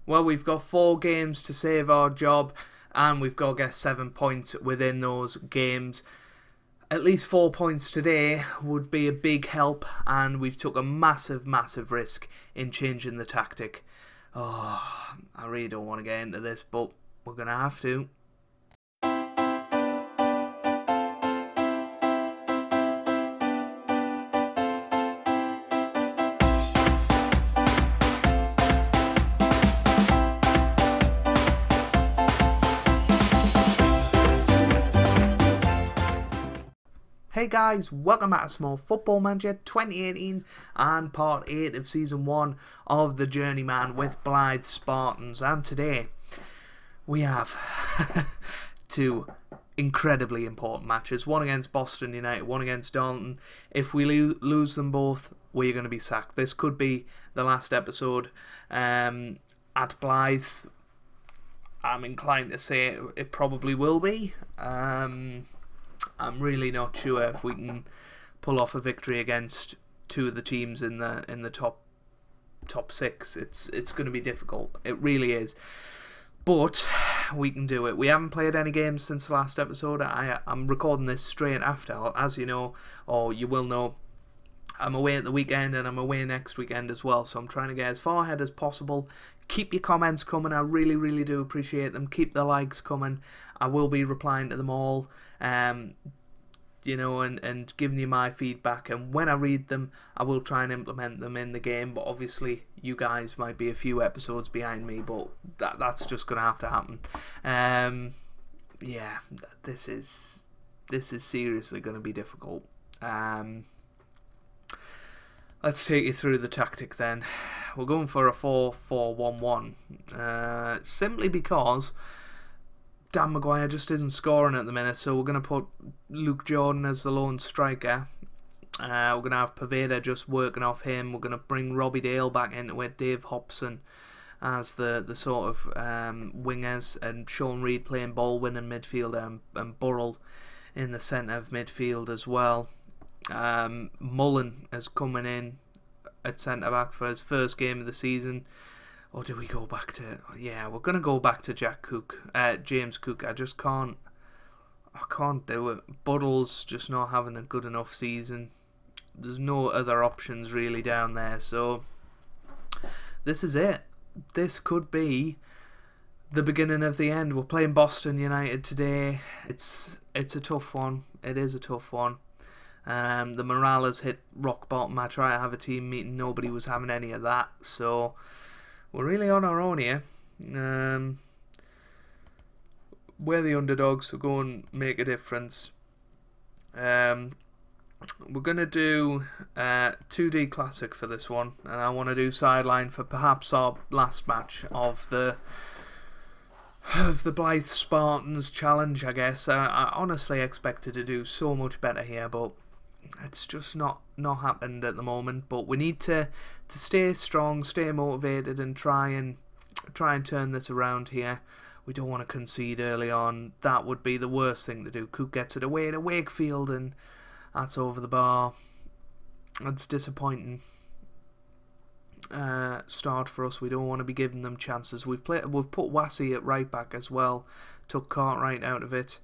Well, we've got 4 games to save our job, and we've got to get 7 points within those games. At least 4 points today would be a big help, and we've took a massive risk in changing the tactic. Oh, I really don't want to get into this, but we're going to have to. Hey guys, welcome back to Small Football Manager 2018 and part 8 of Season 1 of the Journeyman with Blyth Spartans. And today we have 2 incredibly important matches. One against Boston United, one against Darlington. If we lose them both, we're going to be sacked. This could be the last episode at Blyth. I'm inclined to say it probably will be. I'm really not sure if we can pull off a victory against 2 of the teams in the top 6. It's going to be difficult. It really is. But we can do it. We haven't played any games since the last episode. I'm recording this straight after. As you know, or you will know, I'm away at the weekend and I'm away next weekend as well. So I'm trying to get as far ahead as possible. Keep your comments coming. I really do appreciate them. Keep the likes coming. I will be replying to them all. You know, and giving you my feedback, and when I read them I will try and implement them in the game, but obviously you guys might be a few episodes behind me, but that's just gonna have to happen. Yeah, this is seriously gonna be difficult. Let's take you through the tactic then. We're going for a 4-4-1-1, simply because Dan Maguire just isn't scoring at the minute, so we're going to put Luke Jordan as the lone striker. We're going to have Pavetta just working off him. We're going to bring Robbie Dale back into it, Dave Hobson as the sort of wingers, and Sean Reid playing Baldwin in midfield, and Burrell in the centre of midfield as well. Mullen is coming in at centre back for his first game of the season. Or do we go back to... Yeah, we're going to go back to James Cook. I can't do it. Buddle's just not having a good enough season. There's no other options really down there. So, this is it. This could be the beginning of the end. We're playing Boston United today. It's a tough one. It is a tough one. The morale has hit rock bottom. I tried to have a team meeting. Nobody was having any of that. So... we're really on our own here. We're the underdogs, so go and make a difference. We're going to do 2D Classic for this one, and I want to do sideline for perhaps our last match of the Blyth Spartans challenge, I guess. I honestly expected to do so much better here, but it's just not happened at the moment. But we need to stay strong, stay motivated, and try and turn this around here. We don't want to concede early on. That would be the worst thing to do. Cook gets it away to Wakefield, and that's over the bar. That's disappointing start for us. We don't want to be giving them chances. We've put Wassey at right back as well. Took Cartwright out of it.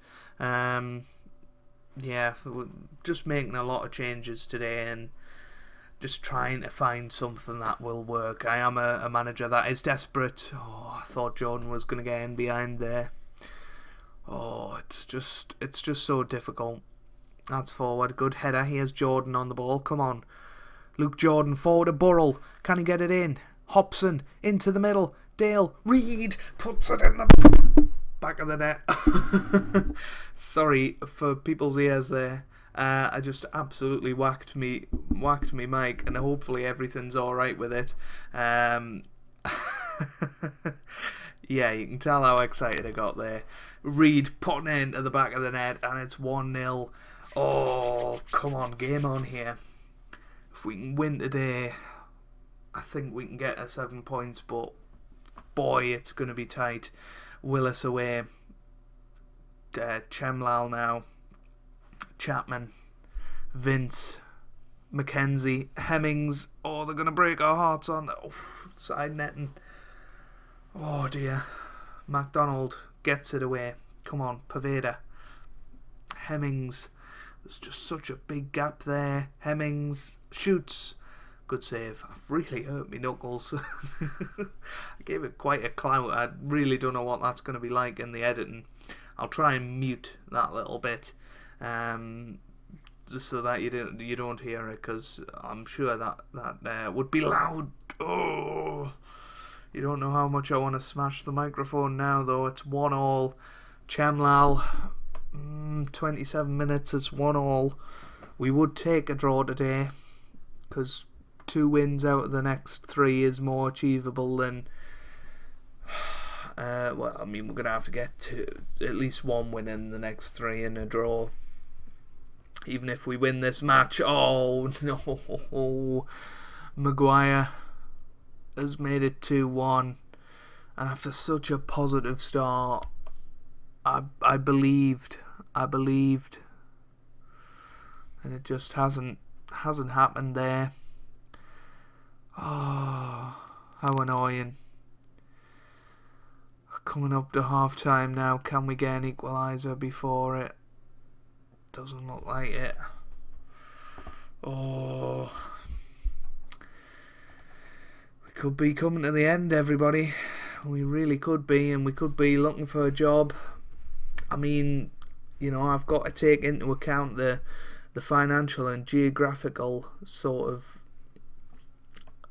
Yeah, we're just making a lot of changes today and just trying to find something that will work. I am a manager that is desperate. Oh, I thought Jordan was going to get in behind there. Oh, it's just so difficult. That's forward. Good header. Here's Jordan on the ball. Come on. Luke Jordan forward to Burrell. Can he get it in? Hobson into the middle. Dale. Reid puts it in the back of the net. Sorry for people's ears there. I just absolutely whacked me mic, and hopefully everything's alright with it. Yeah, you can tell how excited I got there. Reid putting it into the back of the net, and it's 1-0. Oh, come on, game on here. If we can win today, I think we can get a 7 points, but boy, it's going to be tight. Willis away. Chemlal now. Chapman. Vince. Mackenzie. Hemmings. Oh, they're going to break our hearts on the side netting. Oh dear. McDonald gets it away. Come on, Paveda. Hemmings. There's just such a big gap there. Hemmings shoots. Good save. I've really hurt me knuckles. I gave it quite a clout. I really don't know what that's going to be like in the editing. I'll try and mute that little bit, just so that you don't hear it, because I'm sure that would be loud. Oh, you don't know how much I want to smash the microphone now, though. It's 1-1. Chemlal, 27 minutes. It's 1-1. We would take a draw today, because 2 wins out of the next 3 is more achievable than. Well, I mean, we're going to have to get to at least 1 win in the next 3 and a draw. Even if we win this match. Oh, no. Maguire has made it 2-1. And after such a positive start, I believed. And it just hasn't happened there. Oh, how annoying. Coming up to half time now. Can we get an equaliser before it? Doesn't look like it. Oh, we could be coming to the end, everybody. We really could be, and we could be looking for a job. I mean, you know, I've got to take into account the financial and geographical sort of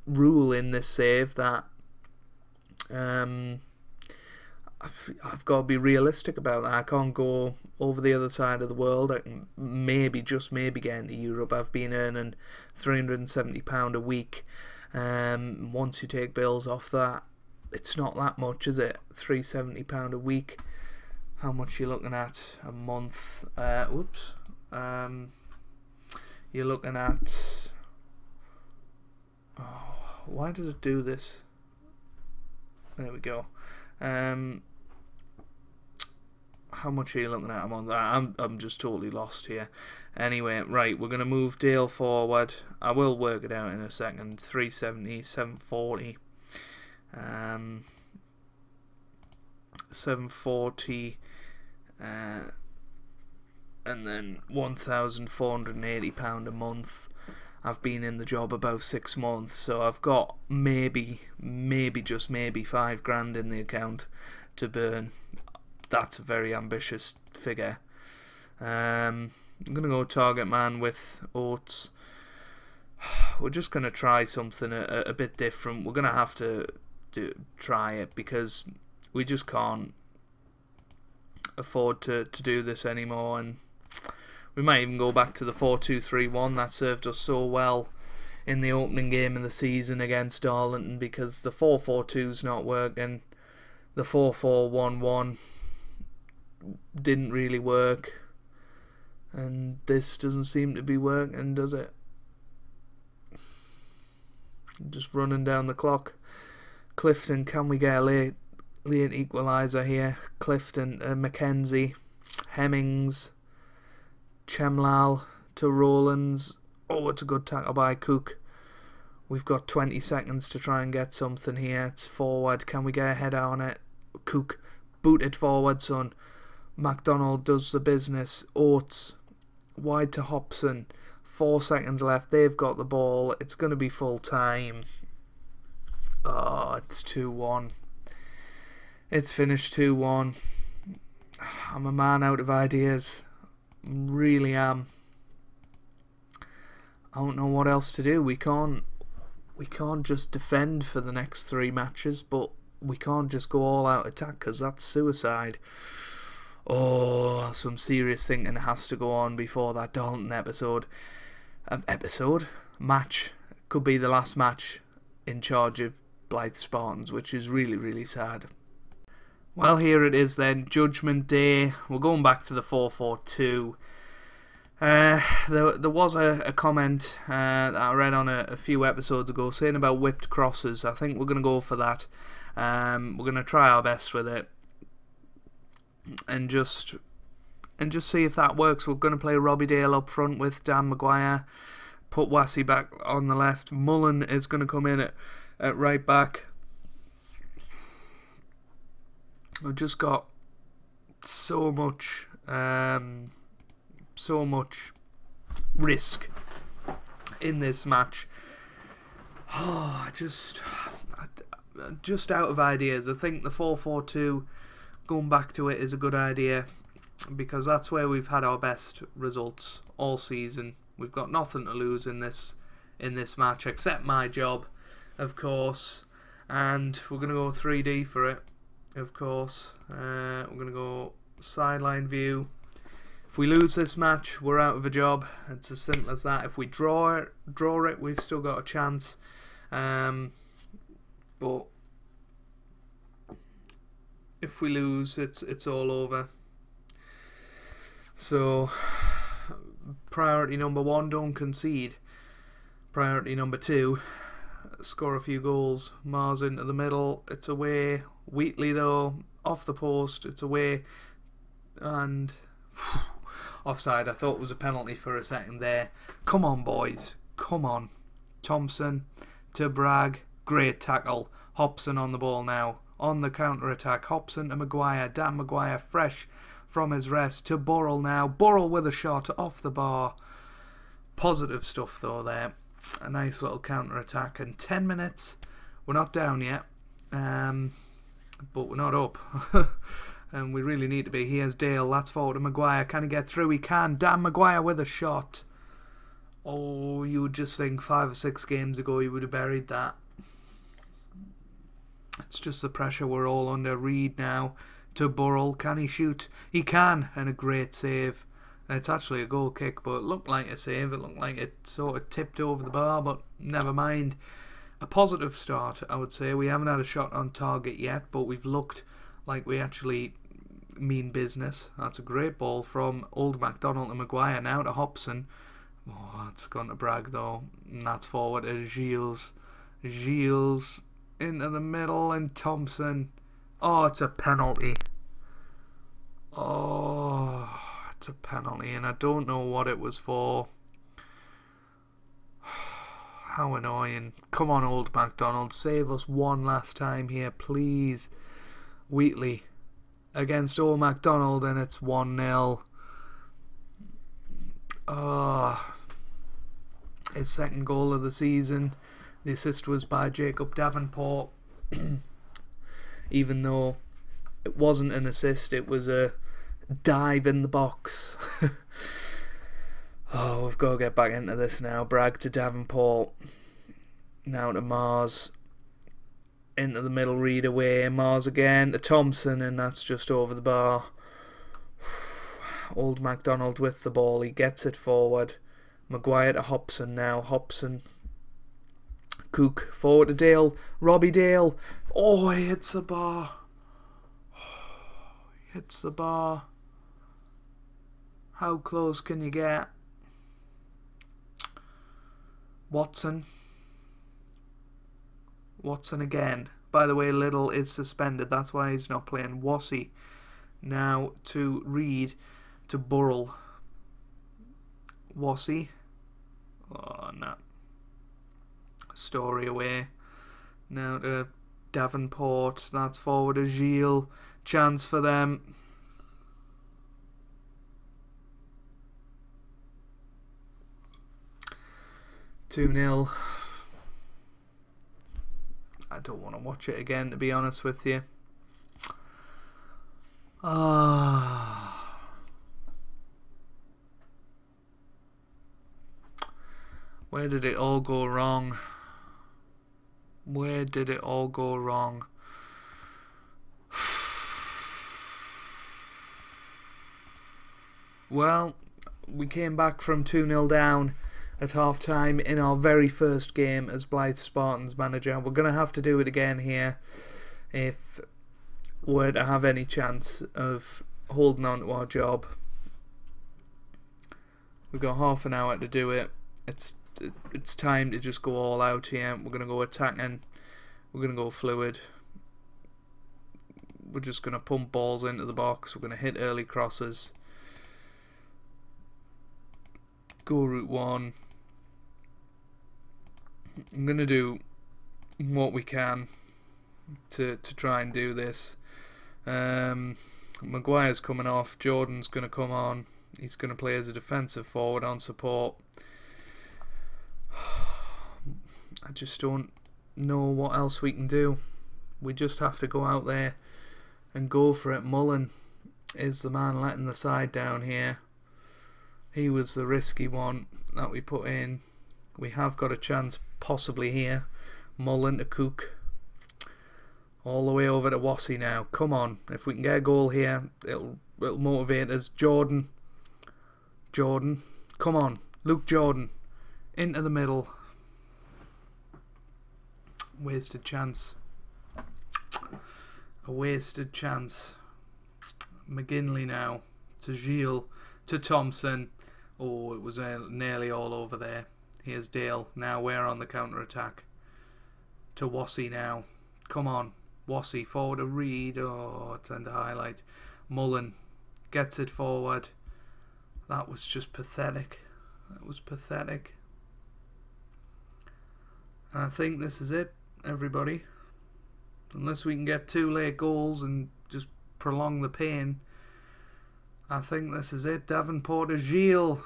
rule in this save that I've got to be realistic about that. I can't go over the other side of the world. I can just maybe get into Europe. I've been earning £370 a week. Once you take bills off that, it's not that much, is it? £370 a week. How much are you looking at a month? Whoops. You're looking at. Oh, why does it do this? There we go. How much are you looking at? I'm just totally lost here. Anyway, right, we're going to move Dale forward. I will work it out in a second. 370, 740. 740. And then £1,480 a month. I've been in the job about 6 months, so I've got maybe just maybe £5 in the account to burn. That's a very ambitious figure. I'm gonna go target man with Oates. We're just gonna try something a bit different. We're gonna have to try it, because we just can't afford to do this anymore, and we might even go back to the 4-2-3-1 that served us so well in the opening game of the season against Darlington, because the 4-4-2's not working. The 4-4-1-1 didn't really work, and this doesn't seem to be working, does it? Just running down the clock. Clifton, can we get a late equaliser here? Clifton, Mackenzie, Hemmings, Chemlal to Rowlands. Oh, it's a good tackle by Cook. We've got 20 seconds to try and get something here. It's forward. Can we get a header on it? Cook, boot it forward, son. MacDonald does the business. Oates, wide to Hobson. 4 seconds left. They've got the ball. It's going to be full time. Oh, it's 2-1. It's finished 2-1. I'm a man out of ideas. Really am. I don't know what else to do. We can't just defend for the next 3 matches, but we can't just go all out attack, because that's suicide. Oh, some serious thinking has to go on before that Darlington match could be the last match in charge of Blyth Spartans, which is really, really sad. Well, here it is then, Judgment Day. We're going back to the 4-4-2. There was a comment that I read on a few episodes ago saying about whipped crosses. I think we're going to go for that. We're going to try our best with it, and just see if that works. We're going to play Robbie Dale up front with Dan Maguire, put Wassey back on the left. Mullen is going to come in at right back. We've just got so much risk in this match. Oh, just out of ideas. I think the 4-4-2, going back to it, is a good idea, because that's where we've had our best results all season. We've got nothing to lose in this match except my job, of course, and we're going to go 3D for it, of course. We're going to go sideline view. If we lose this match, we're out of a job. It's as simple as that. If we draw it, we've still got a chance. But if we lose, it's all over. So priority number 1, don't concede. Priority number 2, score a few goals. Mars into the middle, it's away. Wheatley though, off the post, it's away. And offside. I thought it was a penalty for a second there. Come on, boys, come on. Thompson to Bragg, great tackle. Hobson on the ball now, on the counter attack. Hobson to Maguire, Dan Maguire fresh from his rest to Burrell now. Burrell with a shot off the bar. Positive stuff though there. A nice little counter attack, and 10 minutes. We're not down yet, but we're not up. And we really need to be. Here's Dale, that's forward to Maguire. Can he get through? He can. Dan Maguire with a shot. Oh, you would just think 5 or 6 games ago he would have buried that. It's just the pressure we're all under. Reed now to Burrell. Can he shoot? He can, and a great save. It's actually a goal kick, but it looked like a save. It looked like it sort of tipped over the bar, but never mind. A positive start, I would say. We haven't had a shot on target yet, but we've looked like we actually mean business. That's a great ball from Old MacDonald to Maguire, now to Hobson. Oh, it's gone to Bragg though, and that's forward to Gilles. Gilles into the middle, and Thompson. Oh, it's a penalty. Oh, it's a penalty, and I don't know what it was for. How annoying. Come on, Old MacDonald, save us one last time here, please. Wheatley against Old MacDonald, and it's 1-0. Oh, his second goal of the season. The assist was by Jacob Davenport. Even though it wasn't an assist, it was a dive in the box. Oh, we've got to get back into this now. Bragg to Davenport. Now to Mars. Into the middle, Reed away. Mars again to Thompson, and that's just over the bar. Old MacDonald with the ball. He gets it forward. Maguire to Hobson now. Hobson. Cook forward to Dale. Robbie Dale. Oh, he hits the bar. He hits the bar. How close can you get? Watson. Watson again. By the way, Little is suspended. That's why he's not playing. Wassy now to Reed to Burrell. Wassy. Oh, no. Story away. Now to Davenport. That's forward to Gilles. Chance for them. (2-0). I don't want to watch it again, to be honest with you. Where did it all go wrong? Where did it all go wrong? Well, we came back from 2-0 down at half time in our very first game as Blyth Spartans manager. We're going to have to do it again here if we're to have any chance of holding on to our job. We've got half an hour to do it. It's time to just go all out here. We're going to go attacking. We're going to go fluid. We're just going to pump balls into the box. We're going to hit early crosses. Go route 1. I'm going to do what we can to try and do this. Maguire's coming off. Jordan's going to come on. He's going to play as a defensive forward on support. I just don't know what else we can do. We just have to go out there and go for it. Mullen is the man letting the side down here. He was the risky one that we put in. We have got a chance possibly here. Mullen to Cook. All the way over to Wassy now. Come on. If we can get a goal here, it'll motivate us. Jordan. Come on. Luke Jordan. Into the middle. Wasted chance. A wasted chance. McGinley now. To Gilles. To Thompson. Oh, it was nearly all over there. Here's Dale. Now we're on the counter-attack. To Wassy now. Come on. Wassy forward to Reed. Oh, it's under highlight. Mullen gets it forward. That was just pathetic. That was pathetic. And I think this is it, everybody. Unless we can get 2 late goals and just prolong the pain, I think this is it. Davenport to Gilles.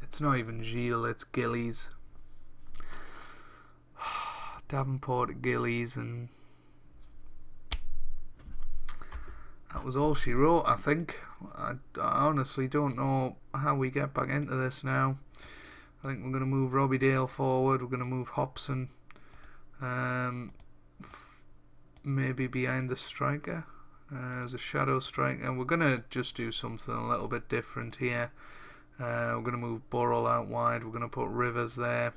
It's not even Gilles, it's Gillies. Davenport to Gillies, and that was all she wrote, I think. I honestly don't know how we get back into this now. I think we're going to move Robbie Dale forward. We're going to move Hobson. Maybe behind the striker. As a shadow striker. We're going to just do something a little bit different here. We're going to move Burrell out wide. We're going to put Rivers there.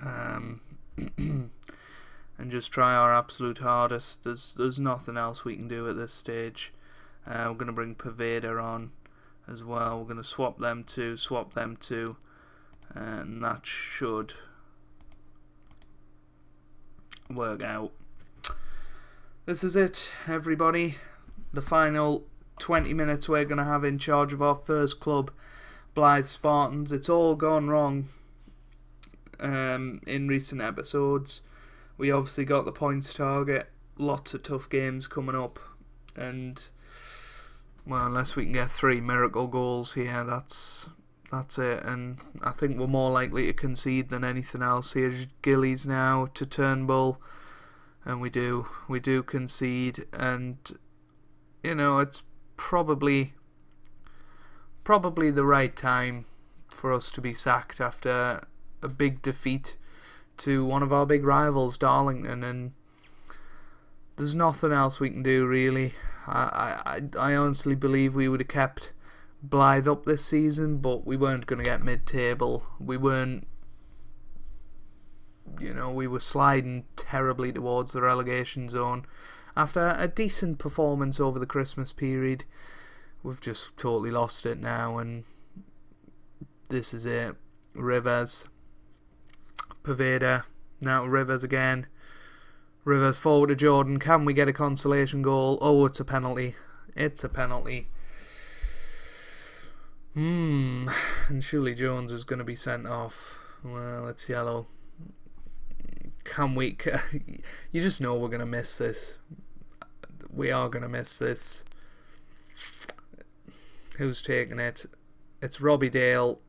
And just try our absolute hardest. There's nothing else we can do at this stage. We're going to bring Paveda on as well. We're going to swap them two, and that should work out. This is it, everybody. The final 20 minutes we're going to have in charge of our first club, Blyth Spartans. It's all gone wrong in recent episodes. We obviously got the points target, lots of tough games coming up, and well, unless we can get 3 miracle goals here, that's it. And I think we're more likely to concede than anything else. Here's Gillies now to Turnbull, and we do concede, and you know, it's probably the right time for us to be sacked after a big defeat to one of our big rivals, Darlington, and there's nothing else we can do really. I honestly believe we would have kept Blyth up this season, but we weren't going to get mid-table. We weren't, you know, we were sliding terribly towards the relegation zone. After a decent performance over the Christmas period, we've just totally lost it now, and this is it. Rivers, Paveda, now Rivers again. Rivers forward to Jordan. Can we get a consolation goal? Oh, it's a penalty. It's a penalty. And Shuley Jones is going to be sent off. Well, it's yellow. Can we... You just know we're going to miss this. We are going to miss this. Who's taking it? It's Robbie Dale.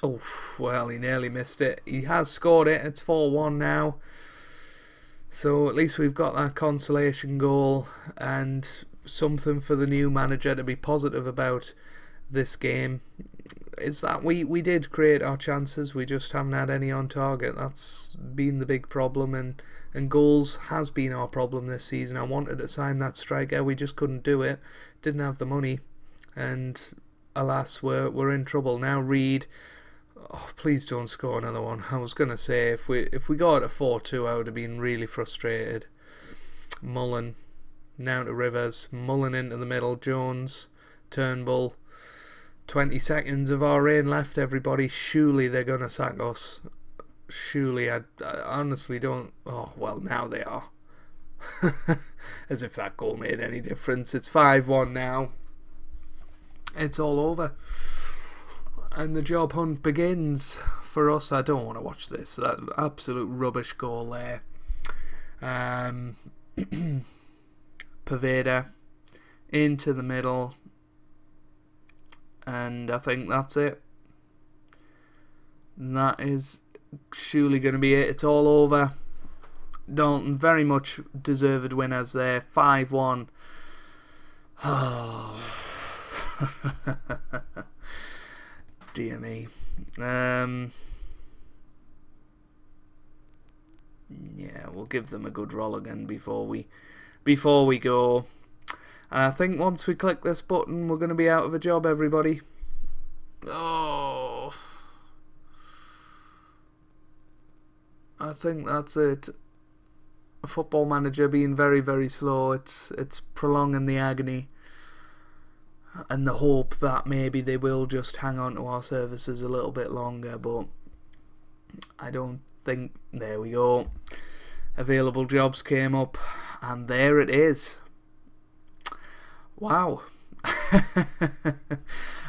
Oh, well, he nearly missed it. He has scored it. It's 4-1 now. So at least we've got that consolation goal and something for the new manager to be positive about this game. Is that we did create our chances, we just haven't had any on target. That's been the big problem, and goals has been our problem this season. I wanted to sign that striker, we just couldn't do it, didn't have the money, and alas, we're in trouble now. Reed, oh, please don't score another one. I was gonna say if we got a 4-2, I would have been really frustrated. Mullen now to Rivers. Mullen into the middle. Jones, Turnbull. 20 seconds of our reign left, everybody. Surely they're gonna sack us. Surely, I honestly don't. Oh well, now they are. As if that goal made any difference. It's 5-1 now. It's all over. And the job hunt begins for us. I don't want to watch this. That absolute rubbish goal there. Paveda into the middle. And I think that's it. And that is surely going to be it. It's all over. Dalton, very much deserved winners there. 5-1. Oh. Dear me. Yeah, we'll give them a good roll again before we go. And I think once we click this button, we're going to be out of a job, everybody. Oh, I think that's it. A Football Manager being very, very slow. It's prolonging the agony. And the hope that maybe they will just hang on to our services a little bit longer, but I don't think. There we go. Available jobs came up, and there it is. Wow.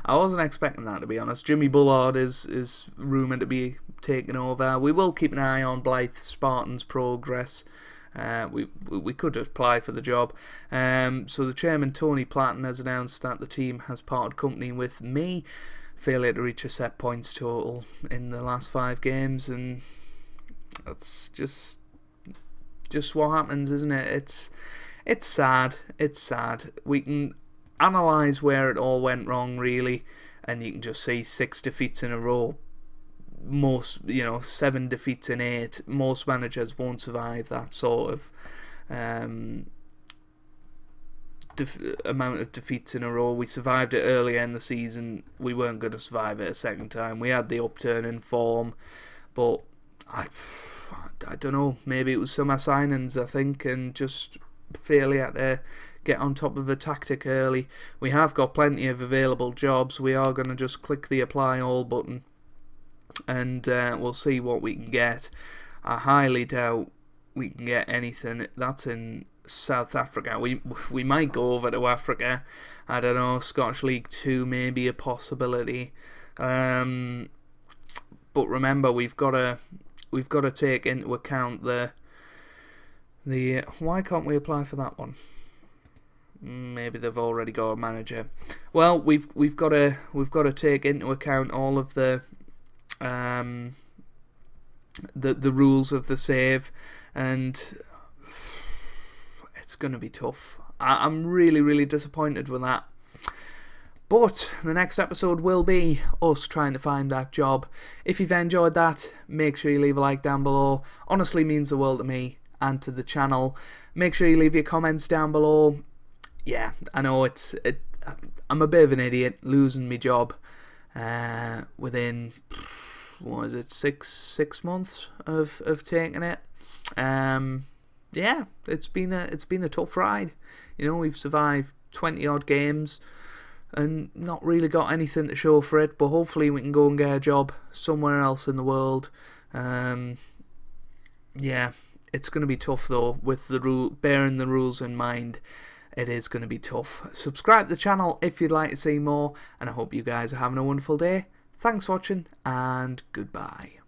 I wasn't expecting that, to be honest. Jimmy Bullard is rumoured to be taking over. We will keep an eye on Blyth Spartans' progress. We could apply for the job. So the chairman, Tony Platten, has announced that the team has parted company with me. Failure to reach a set points total in the last 5 games, and that's just what happens, isn't it? It's sad. It's sad. We can analyse where it all went wrong, really, and you can just see 6 defeats in a row. 7 defeats in 8. Most managers won't survive that sort of amount of defeats in a row. We survived it earlier in the season. We weren't going to survive it a second time. We had the upturn in form, but I don't know. Maybe it was summer signings, I think, and just failure to get on top of a tactic early. We have got plenty of available jobs. We are going to just click the apply all button, and we'll see what we can get. I highly doubt we can get anything. That's in South Africa. We might go over to Africa. I don't know. Scottish League 2 may be a possibility. But remember, we've got to take into account the why can't we apply for that one? Maybe they've already got a manager. Well, we've got to take into account all of the rules of the save, and it's going to be tough. I'm really disappointed with that. But the next episode will be us trying to find that job. If you've enjoyed that, make sure you leave a like down below. Honestly means the world to me and to the channel. Make sure you leave your comments down below. Yeah, I know I'm a bit of an idiot losing my job within, what is it, six months of taking it. Yeah, it's been a tough ride. You know, we've survived 20 odd games and not really got anything to show for it, but hopefully we can go and get a job somewhere else in the world. Yeah, it's going to be tough though, with bearing the rules in mind. It is going to be tough. Subscribe to the channel if you'd like to see more, and I hope you guys are having a wonderful day. Thanks for watching, and goodbye.